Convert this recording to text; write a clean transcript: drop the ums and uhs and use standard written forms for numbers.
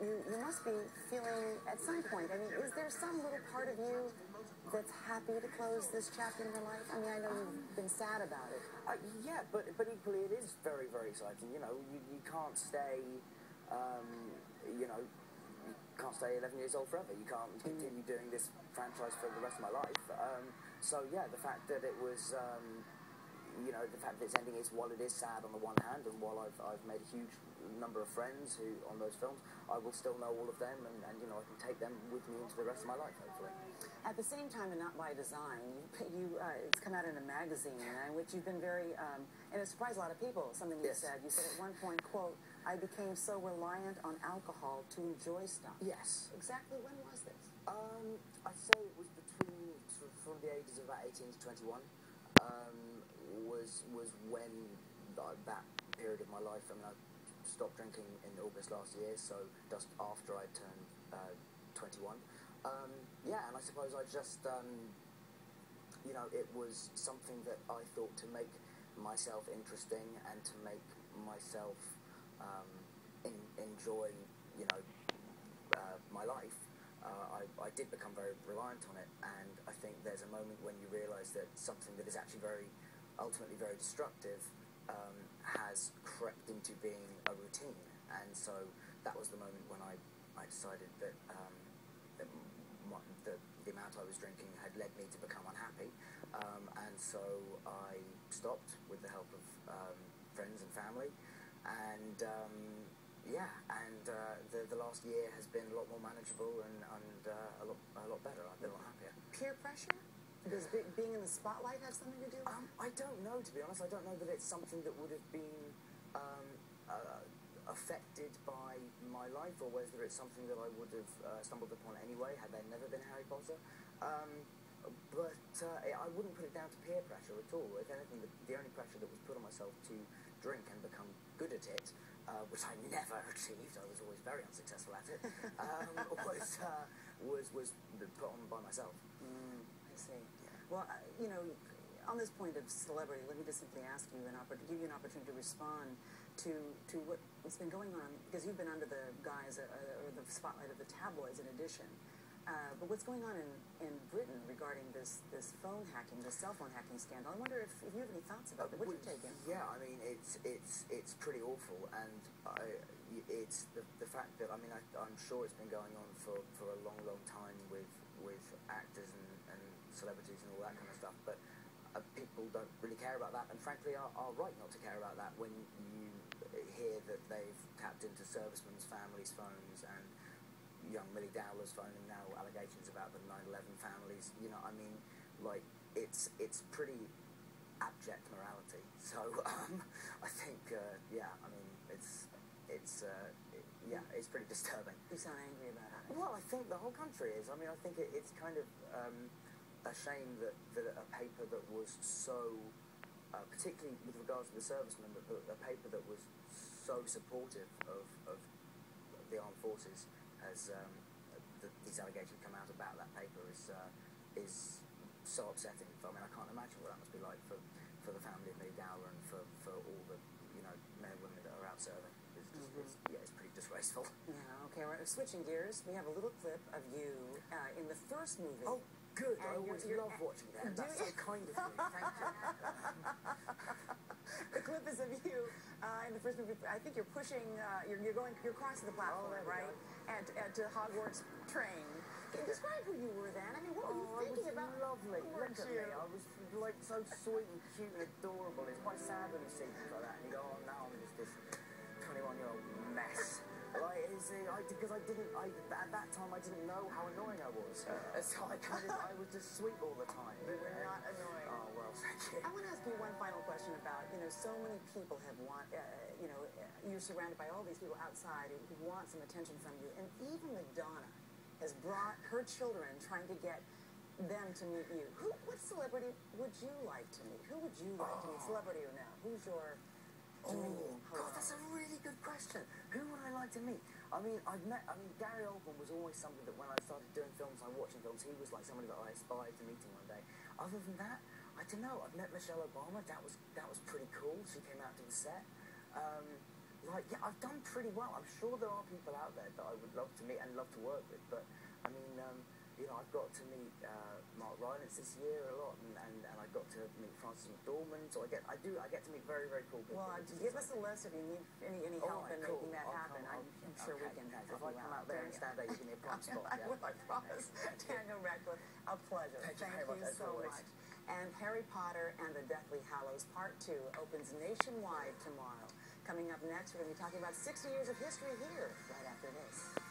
you must be feeling at some point, I mean, is there some little part of you that's happy to close this chapter in your life? I mean, I know you've been sad about it. Yeah, but equally it is very, very exciting. You know, you can't stay, you know, you can't stay 11 years old forever. You can't continue doing this franchise for the rest of my life. So yeah, the fact that it was, you know, the fact that it's ending is, while it is sad on the one hand, and while I've made a huge number of friends who on those films, I will still know all of them, and you know, I can take them with me into the rest of my life, hopefully. At the same time, and not by design, it's come out in a magazine in which you've been very, and it surprised a lot of people, something you said. You said at one point, quote, "I became so reliant on alcohol to enjoy stuff." Yes. Exactly when was this? I'd say it was between, sort of, from the ages of about 18 to 21, was when that period of my life, I mean, I stopped drinking in August last year, so just after I turned 21. Yeah, and I suppose I just, you know, it was something that I thought to make myself interesting and to make myself enjoy, you know, my life. I did become very reliant on it, and I think there's a moment when you realise that something that is actually ultimately very destructive has crept into being a routine, and so that was the moment when I decided that, that the amount I was drinking had led me to become unhappy, and so I stopped with the help of friends and family, and yeah, and the last year has been a lot more manageable and a lot better. I've been a lot happier. Peer pressure? Does being in the spotlight have something to do with it? I don't know, to be honest. I don't know that it's something that would have been affected by my life, or whether it's something that I would have stumbled upon anyway had there never been Harry Potter. But I wouldn't put it down to peer pressure at all. If anything, the only pressure that was put on myself to drink and become good at it, which I never achieved, I was always very unsuccessful at it, was put on by myself. I see. Well, you know, on this point of celebrity, let me just simply ask you give you an opportunity to respond to what's been going on, because you've been under the guise or the spotlight of the tabloids in addition. But what's going on in Britain regarding this phone hacking, this cell phone hacking scandal? I wonder if you have any thoughts about it. What do you take in? Yeah, I mean, it's pretty awful, and it's the fact that, I mean, I'm sure it's been going on for a long, long time with actors and celebrities and all that kind of stuff, but people don't really care about that, and frankly are right not to care about that when you hear that they've tapped into servicemen's families' phones, and young Millie Dowler's phone, and now allegations about the 9/11 families. You know, I mean, like, it's pretty abject morality. So I think, yeah, I mean, it's pretty disturbing. You sound angry about it. Well, I think the whole country is. I mean, I think it's kind of a shame that a paper that was so, particularly with regards to the servicemen, that a paper that was so supportive of the armed forces has, these allegations come out about that paper is so upsetting. I mean, I can't imagine what that must be like for the family of Millie Dowler and for all the, you know, men and women that are out serving. It's pretty disgraceful. Yeah, okay, we're switching gears. We have a little clip of you in the first movie. Oh, good. I always love watching that. That's so kind of you. Thank you. The clip is of you in the first movie. I think you're pushing, you're crossing the platform, right? And to Hogwarts train. Can you describe who you were then? I mean, what were you thinking about? Lovely. Look at me. I was like so sweet and cute and adorable. It's quite sad when you see things like that and you go, oh, now I'm just this 21-year-old mess. Like, because at that time I didn't know how annoying I was. So I was just sweet all the time. You were not annoying. Oh, well, thank you. I want to ask you one final question about, you know, so many people have you know, you're surrounded by all these people outside who want some attention from you. And even Madonna has brought her children trying to get them to meet you. What celebrity would you like to meet? Who would you like to meet, celebrity or no? Who's your... Oh, God, that's a really good question. Who would I like to meet? I mean, Gary Oldman was always somebody that when I started doing films and watching films, he was like somebody that I aspired to meeting one day. Other than that, I don't know. I've met Michelle Obama. That was pretty cool. She came out to the set. like, yeah, I've done pretty well. I'm sure there are people out there that I would love to meet and love to work with, but I mean, you know, I've got to meet Mark Rylance this year a lot, and I got to meet Frances McDormand, so I get to meet very, very cool people. Well, give us a list if you need any help in making that happen. I'm sure we can help If you I come out. out there and stand there, you give me a prime spot. I will, I promise. Daniel Radcliffe, a pleasure. Thank you Thank very you much, as so always. much. And Harry Potter and the Deathly Hallows Part 2 opens nationwide tomorrow. Coming up next, we're going to be talking about 60 years of history here, right after this.